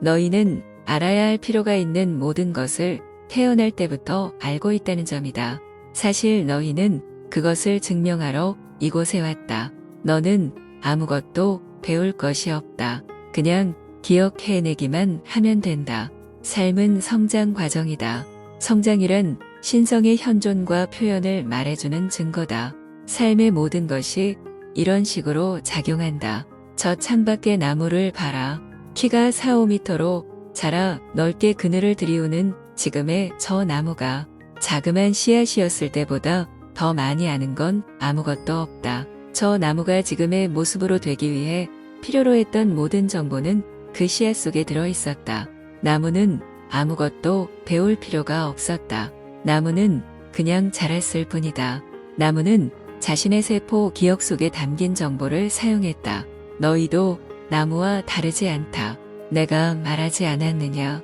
너희는 알아야 할 필요가 있는 모든 것을 태어날 때부터 알고 있다는 점이다. 사실 너희는 그것을 증명하러 이곳에 왔다. 너는 아무것도 배울 것이 없다. 그냥 기억해내기만 하면 된다. 삶은 성장 과정이다. 성장이란 신성의 현존과 표현을 말해주는 증거다. 삶의 모든 것이 이런 식으로 작용한다. 저 창밖의 나무를 봐라. 키가 4, 5m로 자라 넓게 그늘을 들이우는 지금의 저 나무가 자그만 씨앗이었을 때보다 더 많이 아는 건 아무것도 없다. 저 나무가 지금의 모습으로 되기 위해 필요로 했던 모든 정보는 그 씨앗 속에 들어 있었다. 나무는 아무것도 배울 필요가 없었다. 나무는 그냥 자랐을 뿐이다. 나무는 자신의 세포 기억 속에 담긴 정보를 사용했다. 너희도 나무와 다르지 않다. 내가 말하지 않았느냐?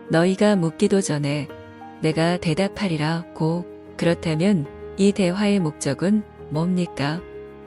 너희가 묻기도 전에 내가 대답하리라고. 그렇다면 이 대화의 목적은 뭡니까?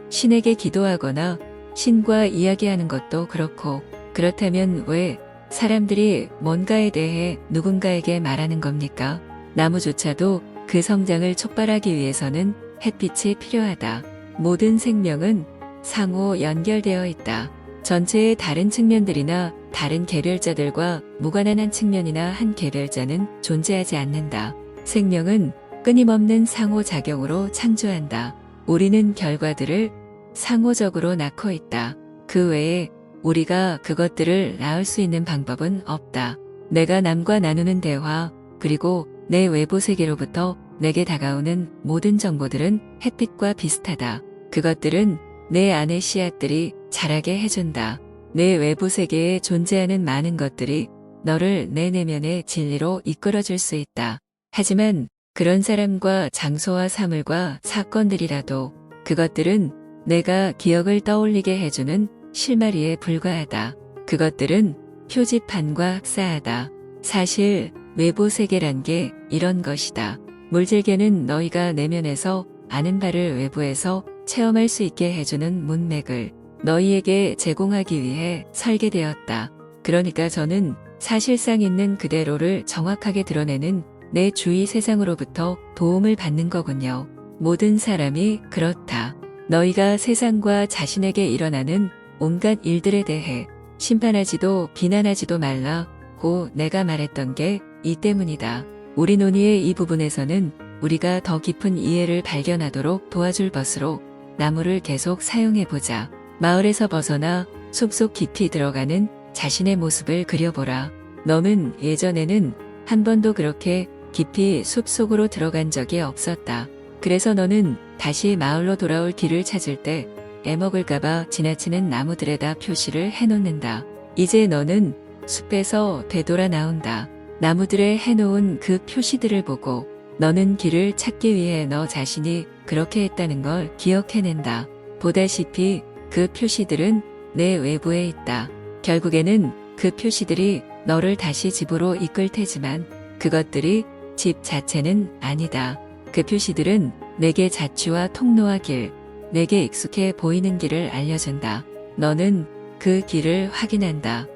신에게 기도하거나 신과 이야기하는 것도 그렇고, 그렇다면 왜 사람들이 뭔가에 대해 누군가에게 말하는 겁니까? 나무조차도 그 성장을 촉발하기 위해서는 햇빛이 필요하다. 모든 생명은 상호 연결되어 있다. 전체의 다른 측면들이나 다른 개별자들과 무관한 한 측면이나 한 개별자는 존재하지 않는다. 생명은 끊임없는 상호작용으로 창조한다. 우리는 결과들을 상호적으로 낳고 있다. 그 외에 우리가 그것들을 낳을 수 있는 방법은 없다. 내가 남과 나누는 대화, 그리고 내 외부 세계로부터 내게 다가오는 모든 정보들은 햇빛과 비슷하다. 그것들은 내 안의 씨앗들이 자라게 해준다. 내 외부 세계에 존재하는 많은 것들이 너를 내 내면의 진리로 이끌어줄 수 있다. 하지만 그런 사람과 장소와 사물과 사건들이라도 그것들은 내가 기억을 떠올리게 해주는 실마리에 불과하다. 그것들은 표지판과 흡사하다. 사실 외부 세계란 게 이런 것이다. 물질계는 너희가 내면에서 아는 바를 외부에서 체험할 수 있게 해주는 문맥을 너희에게 제공하기 위해 설계되었다. 그러니까 저는 사실상 있는 그대로를 정확하게 드러내는 내 주위 세상으로부터 도움을 받는 거군요. 모든 사람이 그렇다. 너희가 세상과 자신에게 일어나는 온갖 일들에 대해 심판하지도 비난하지도 말라고 내가 말했던 게 이 때문이다. 우리 논의의 이 부분에서는 우리가 더 깊은 이해를 발견하도록 도와줄 것으로 나무를 계속 사용해보자. 마을에서 벗어나 숲속 깊이 들어가는 자신의 모습을 그려보라. 너는 예전에는 한 번도 그렇게 깊이 숲속으로 들어간 적이 없었다. 그래서 너는 다시 마을로 돌아올 길을 찾을 때 애먹을까봐 지나치는 나무들에다 표시를 해놓는다. 이제 너는 숲에서 되돌아 나온다. 나무들에 해놓은 그 표시들을 보고 너는 길을 찾기 위해 너 자신이 그렇게 했다는 걸 기억해낸다. 보다시피 그 표시들은 내 외부에 있다. 결국에는 그 표시들이 너를 다시 집으로 이끌 테지만 그것들이 집 자체는 아니다. 그 표시들은 내게 자취와 통로와 길, 내게 익숙해 보이는 길을 알려준다. 너는 그 길을 확인한다.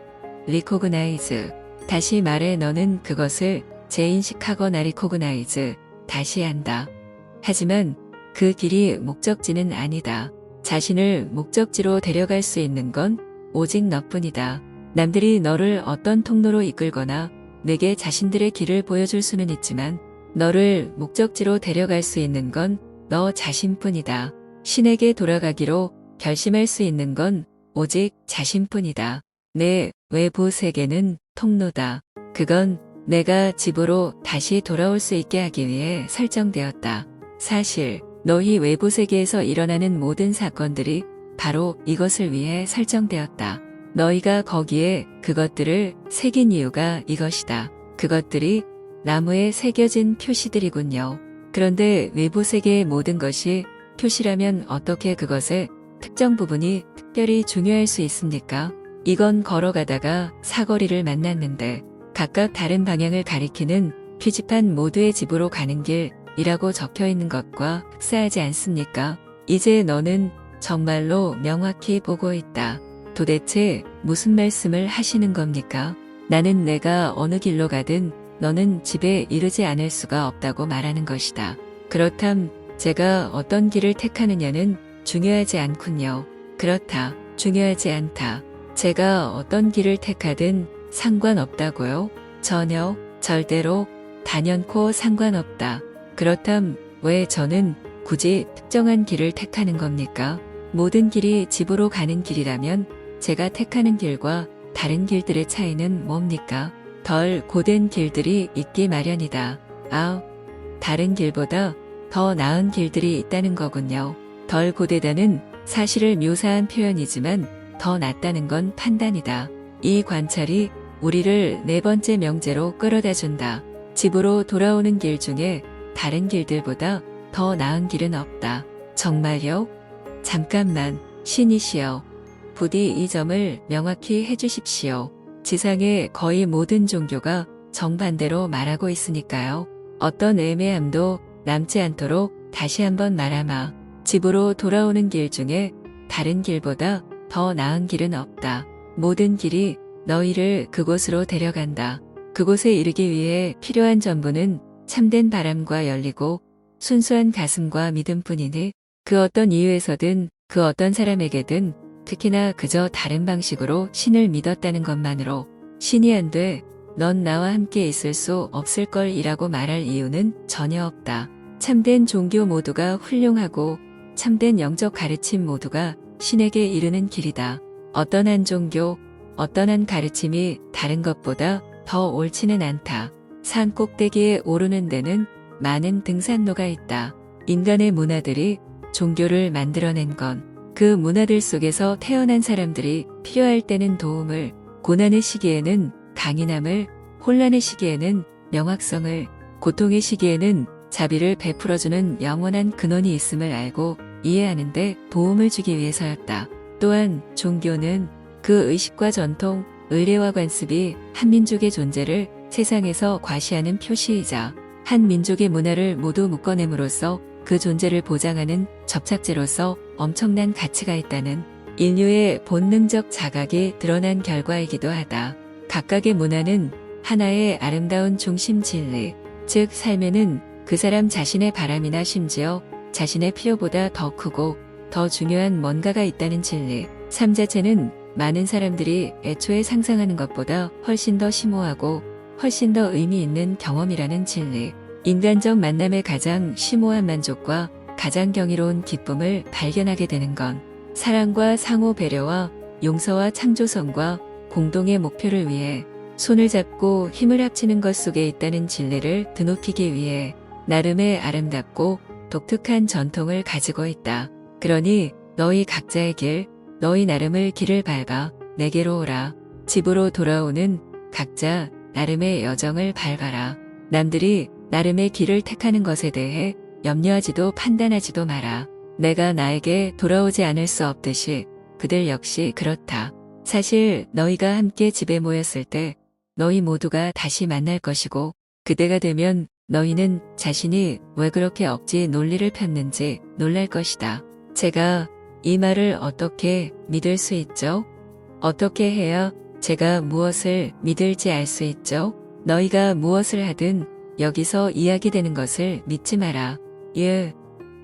recognize. 다시 말해 너는 그것을 재인식하거나 recognize, 다시 한다. 하지만 그 길이 목적지는 아니다. 자신을 목적지로 데려갈 수 있는 건 오직 너뿐이다. 남들이 너를 어떤 통로로 이끌거나 내게 자신들의 길을 보여줄 수는 있지만 너를 목적지로 데려갈 수 있는 건 너 자신뿐이다. 신에게 돌아가기로 결심할 수 있는 건 오직 자신뿐이다. 내 외부 세계는 통로다. 그건 내가 집으로 다시 돌아올 수 있게 하기 위해 설정되었다. 사실 너희 외부 세계에서 일어나는 모든 사건들이 바로 이것을 위해 설정되었다. 너희가 거기에 그것들을 새긴 이유가 이것이다. 그것들이 나무에 새겨진 표시들이군요. 그런데 외부 세계의 모든 것이 표시라면 어떻게 그것의 특정 부분이 특별히 중요할 수 있습니까? 이건 걸어가다가 사거리를 만났는데 각각 다른 방향을 가리키는 표지판 모두의 집으로 가는 길이라고 적혀있는 것과 흡사하지 않습니까? 이제 너는 정말로 명확히 보고 있다. 도대체 무슨 말씀을 하시는 겁니까? 나는 내가 어느 길로 가든 너는 집에 이르지 않을 수가 없다고 말하는 것이다. 그렇담 제가 어떤 길을 택하느냐는 중요하지 않군요. 그렇다. 중요하지 않다. 제가 어떤 길을 택하든 상관없다고요? 전혀, 절대로, 단연코 상관없다. 그렇담 왜 저는 굳이 특정한 길을 택하는 겁니까? 모든 길이 집으로 가는 길이라면 제가 택하는 길과 다른 길들의 차이는 뭡니까? 덜 고된 길들이 있기 마련이다. 아, 다른 길보다 더 나은 길들이 있다는 거군요. 덜 고되다는 사실을 묘사한 표현이지만 더 낫다는 건 판단이다. 이 관찰이 우리를 네 번째 명제로 끌어다 준다. 집으로 돌아오는 길 중에 다른 길들보다 더 나은 길은 없다. 정말요? 잠깐만, 신이시여. 부디 이 점을 명확히 해주십시오. 지상의 거의 모든 종교가 정반대로 말하고 있으니까요. 어떤 애매함도 남지 않도록 다시 한번 말하마. 집으로 돌아오는 길 중에 다른 길보다 더 나은 길은 없다. 모든 길이 너희를 그곳으로 데려간다. 그곳에 이르기 위해 필요한 전부는 참된 바람과 열리고 순수한 가슴과 믿음뿐이니 그 어떤 이유에서든 그 어떤 사람에게든 특히나 그저 다른 방식으로 신을 믿었다는 것만으로 신이 안 돼, 넌 나와 함께 있을 수 없을 걸이라고 말할 이유는 전혀 없다. 참된 종교 모두가 훌륭하고 참된 영적 가르침 모두가 신에게 이르는 길이다. 어떤 한 종교, 어떤 한 가르침이 다른 것보다 더 옳지는 않다. 산 꼭대기에 오르는 데는 많은 등산로가 있다. 인간의 문화들이 종교를 만들어낸 건 그 문화들 속에서 태어난 사람들이 필요할 때는 도움을, 고난의 시기에는 강인함을, 혼란의 시기에는 명확성을, 고통의 시기에는 자비를 베풀어주는 영원한 근원이 있음을 알고 이해하는데 도움을 주기 위해서였다. 또한 종교는 그 의식과 전통, 의례와 관습이 한 민족의 존재를 세상에서 과시하는 표시이자 한 민족의 문화를 모두 묶어냄으로써 그 존재를 보장하는 접착제로서 엄청난 가치가 있다는 인류의 본능적 자각이 드러난 결과이기도 하다. 각각의 문화는 하나의 아름다운 중심 진리, 즉 삶에는 그 사람 자신의 바람이나 심지어 자신의 필요보다 더 크고 더 중요한 뭔가가 있다는 진리, 삶 자체는 많은 사람들이 애초에 상상하는 것보다 훨씬 더 심오하고 훨씬 더 의미 있는 경험이라는 진리, 인간적 만남의 가장 심오한 만족과 가장 경이로운 기쁨을 발견하게 되는 건 사랑과 상호 배려와 용서와 창조성과 공동의 목표를 위해 손을 잡고 힘을 합치는 것 속에 있다는 진리를 드높이기 위해 나름의 아름답고 독특한 전통을 가지고 있다. 그러니 너희 각자의 길, 너희 나름의 길을 밟아 내게로 오라. 집으로 돌아오는 각자 나름의 여정을 밟아라. 남들이 나름의 길을 택하는 것에 대해 염려하지도 판단하지도 마라. 내가 나에게 돌아오지 않을 수 없듯이 그들 역시 그렇다. 사실 너희가 함께 집에 모였을 때 너희 모두가 다시 만날 것이고 그때가 되면 너희는 자신이 왜 그렇게 억지 논리를 폈는지 놀랄 것이다. 제가 이 말을 어떻게 믿을 수 있죠? 어떻게 해야 제가 무엇을 믿을지 알 수 있죠? 너희가 무엇을 하든 여기서 이야기되는 것을 믿지 마라. 예,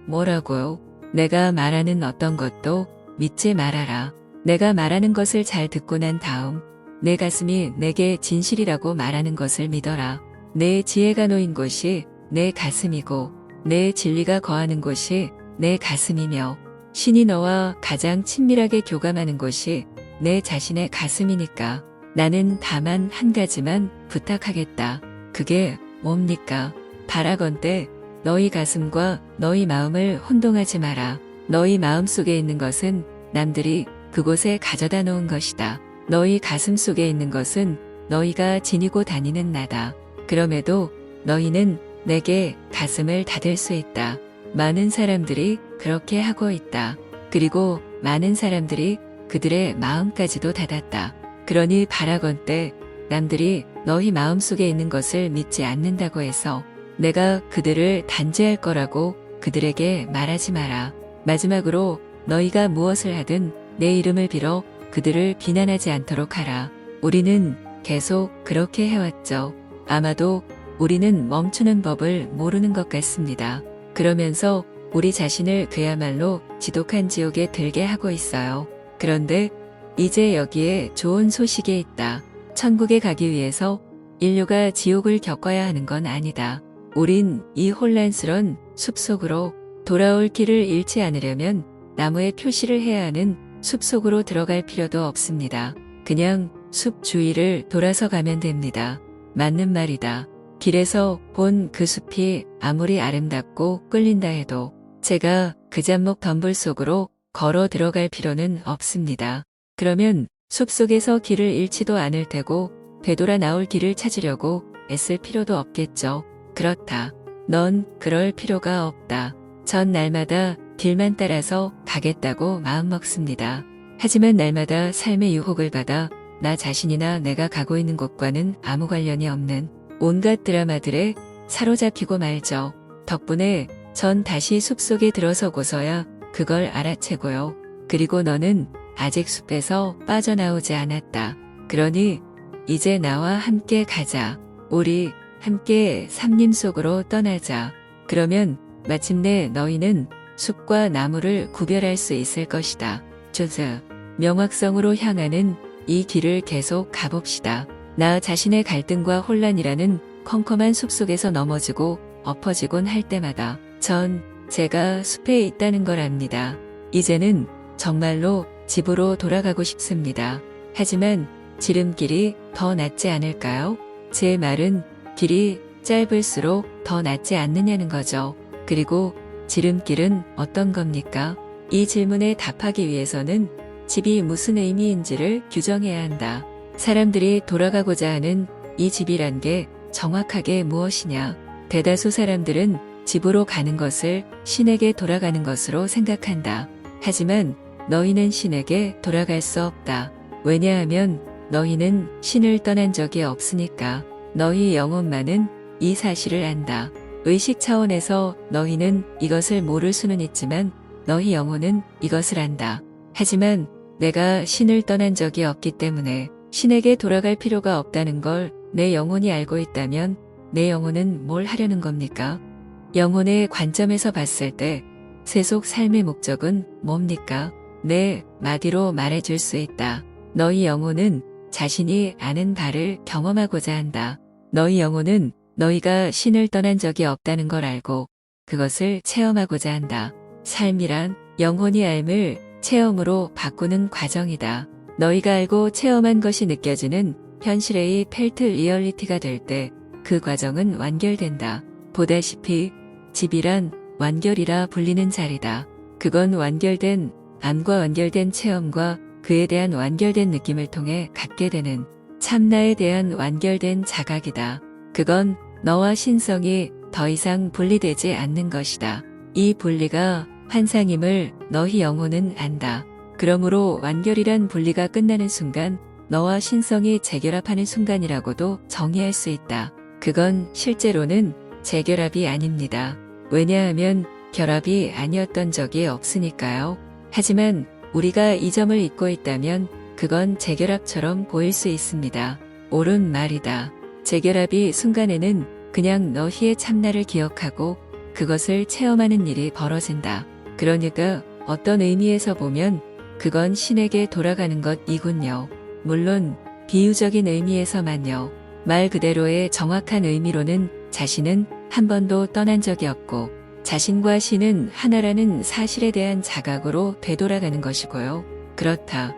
뭐라고요? 내가 말하는 어떤 것도 믿지 말아라. 내가 말하는 것을 잘 듣고 난 다음 내 가슴이 내게 진실이라고 말하는 것을 믿어라. 내 지혜가 놓인 곳이 내 가슴이고 내 진리가 거하는 곳이 내 가슴이며 신이 너와 가장 친밀하게 교감하는 곳이 내 자신의 가슴이니까 나는 다만 한 가지만 부탁하겠다. 그게 뭡니까? 바라건대 너희 가슴과 너희 마음을 혼동하지 마라. 너희 마음 속에 있는 것은 남들이 그곳에 가져다 놓은 것이다. 너희 가슴 속에 있는 것은 너희가 지니고 다니는 나다. 그럼에도 너희는 내게 가슴을 닫을 수 있다. 많은 사람들이 그렇게 하고 있다. 그리고 많은 사람들이 그들의 마음까지도 닫았다. 그러니 바라건대 남들이 너희 마음속에 있는 것을 믿지 않는다고 해서 내가 그들을 단죄할 거라고 그들에게 말하지 마라. 마지막으로 너희가 무엇을 하든 내 이름을 빌어 그들을 비난하지 않도록 하라. 우리는 계속 그렇게 해왔죠. 아마도 우리는 멈추는 법을 모르는 것 같습니다. 그러면서 우리 자신을 그야말로 지독한 지옥에 들게 하고 있어요. 그런데 이제 여기에 좋은 소식이 있다. 천국에 가기 위해서 인류가 지옥을 겪어야 하는 건 아니다. 우린 이 혼란스런 숲속으로 돌아올 길을 잃지 않으려면 나무에 표시를 해야 하는 숲속으로 들어갈 필요도 없습니다. 그냥 숲 주위를 돌아서 가면 됩니다. 맞는 말이다. 길에서 본 그 숲이 아무리 아름답고 끌린다 해도 제가 그 잡목 덤불 속으로 걸어 들어갈 필요는 없습니다. 그러면 숲속에서 길을 잃지도 않을 테고 되돌아 나올 길을 찾으려고 애쓸 필요도 없겠죠. 그렇다. 넌 그럴 필요가 없다. 전 날마다 길만 따라서 가겠다고 마음먹습니다. 하지만 날마다 삶의 유혹을 받아 나 자신이나 내가 가고 있는 곳과는 아무 관련이 없는 온갖 드라마들에 사로잡히고 말죠. 덕분에 전 다시 숲속에 들어서고서야 그걸 알아채고요. 그리고 너는 아직 숲에서 빠져나오지 않았다. 그러니 이제 나와 함께 가자. 우리 함께 삼림 속으로 떠나자. 그러면 마침내 너희는 숲과 나무를 구별할 수 있을 것이다. 조즈, 명확성으로 향하는 이 길을 계속 가봅시다. 나 자신의 갈등과 혼란이라는 컴컴한 숲속에서 넘어지고 엎어지곤 할 때마다 전 제가 숲에 있다는 걸 압니다. 이제는 정말로 집으로 돌아가고 싶습니다. 하지만 지름길이 더 낫지 않을까요? 제 말은 길이 짧을수록 더 낫지 않느냐는 거죠. 그리고 지름길은 어떤 겁니까? 이 질문에 답하기 위해서는 집이 무슨 의미인지를 규정해야 한다. 사람들이 돌아가고자 하는 이 집이란 게 정확하게 무엇이냐? 대다수 사람들은 집으로 가는 것을 신에게 돌아가는 것으로 생각한다. 하지만 너희는 신에게 돌아갈 수 없다. 왜냐하면 너희는 신을 떠난 적이 없으니까. 너희 영혼만은 이 사실을 안다. 의식 차원에서 너희는 이것을 모를 수는 있지만 너희 영혼은 이것을 안다. 하지만 내가 신을 떠난 적이 없기 때문에 신에게 돌아갈 필요가 없다는 걸 내 영혼이 알고 있다면 내 영혼은 뭘 하려는 겁니까? 영혼의 관점에서 봤을 때 세속 삶의 목적은 뭡니까? 네, 마디로 말해줄 수 있다. 너희 영혼은 자신이 아는 바를 경험하고자 한다. 너희 영혼은 너희가 신을 떠난 적이 없다는 걸 알고 그것을 체험하고자 한다. 삶이란 영혼이 알을 체험으로 바꾸는 과정이다. 너희가 알고 체험한 것이 느껴지는 현실의 펠트 리얼리티가 될 때 그 과정은 완결된다. 보다시피 집이란 완결이라 불리는 자리다. 그건 완결된 암과 완결된 체험과 그에 대한 완결된 느낌을 통해 갖게 되는 참나에 대한 완결된 자각이다. 그건 너와 신성이 더 이상 분리되지 않는 것이다. 이 분리가 환상임을 너희 영혼은 안다. 그러므로 완결이란 분리가 끝나는 순간 너와 신성이 재결합하는 순간이라고도 정의할 수 있다. 그건 실제로는 재결합이 아닙니다. 왜냐하면 결합이 아니었던 적이 없으니까요. 하지만 우리가 이 점을 잊고 있다면 그건 재결합처럼 보일 수 있습니다. 옳은 말이다. 재결합이 순간에는 그냥 너희의 참나를 기억하고 그것을 체험하는 일이 벌어진다. 그러니까 어떤 의미에서 보면 그건 신에게 돌아가는 것이군요. 물론 비유적인 의미에서만요. 말 그대로의 정확한 의미로는 자신은 한 번도 떠난 적이 없고 자신과 신은 하나라는 사실에 대한 자각으로 되돌아가는 것이고요. 그렇다.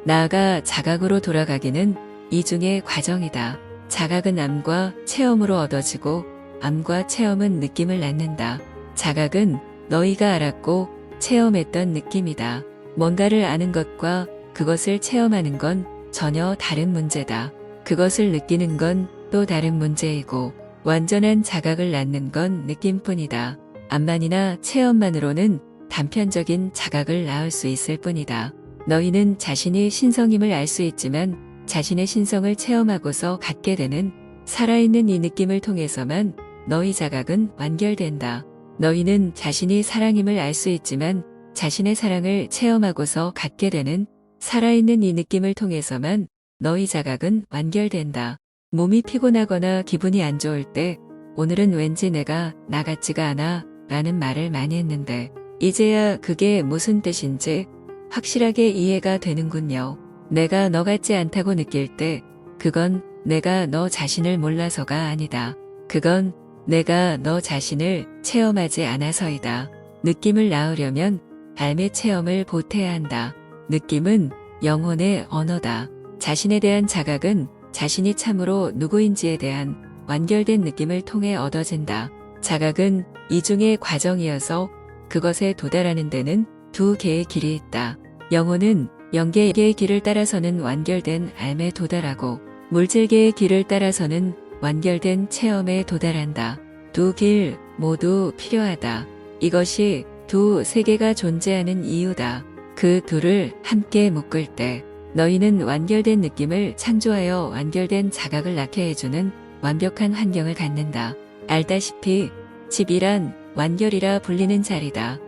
나아가 자각으로 돌아가기는 이중의 과정이다. 자각은 암과 체험으로 얻어지고 암과 체험은 느낌을 낳는다. 자각은 너희가 알았고 체험했던 느낌이다. 뭔가를 아는 것과 그것을 체험하는 건 전혀 다른 문제다. 그것을 느끼는 건 또 다른 문제이고 완전한 자각을 낳는 건 느낌뿐이다. 암만이나 체험만으로는 단편적인 자각을 낳을 수 있을 뿐이다. 너희는 자신이 신성임을 알 수 있지만 자신의 신성을 체험하고서 갖게 되는 살아있는 이 느낌을 통해서만 너희 자각은 완결된다. 너희는 자신이 사랑임을 알 수 있지만 자신의 사랑을 체험하고서 갖게 되는 살아있는 이 느낌을 통해서만 너희 자각은 완결된다. 몸이 피곤하거나 기분이 안 좋을 때 오늘은 왠지 내가 나 같지가 않아 라는 말을 많이 했는데 이제야 그게 무슨 뜻인지 확실하게 이해가 되는군요. 내가 너 같지 않다고 느낄 때 그건 내가 너 자신을 몰라서가 아니다. 그건 내가 너 자신을 체험하지 않아서이다. 느낌을 낳으려면 삶의 체험을 보태야 한다. 느낌은 영혼의 언어다. 자신에 대한 자각은 자신이 참으로 누구인지에 대한 완결된 느낌을 통해 얻어진다. 자각은 이중의 과정이어서 그것에 도달하는 데는 두 개의 길이 있다. 영혼은 영계의 길을 따라서는 완결된 삶에 도달하고 물질계의 길을 따라서는 완결된 체험에 도달한다. 두 길 모두 필요하다. 이것이 두 세계가 존재하는 이유다. 그 둘을 함께 묶을 때 너희는 완결된 느낌을 창조하여 완결된 자각을 낳게 해주는 완벽한 환경을 갖는다. 알다시피 집이란 완결이라 불리는 자리다.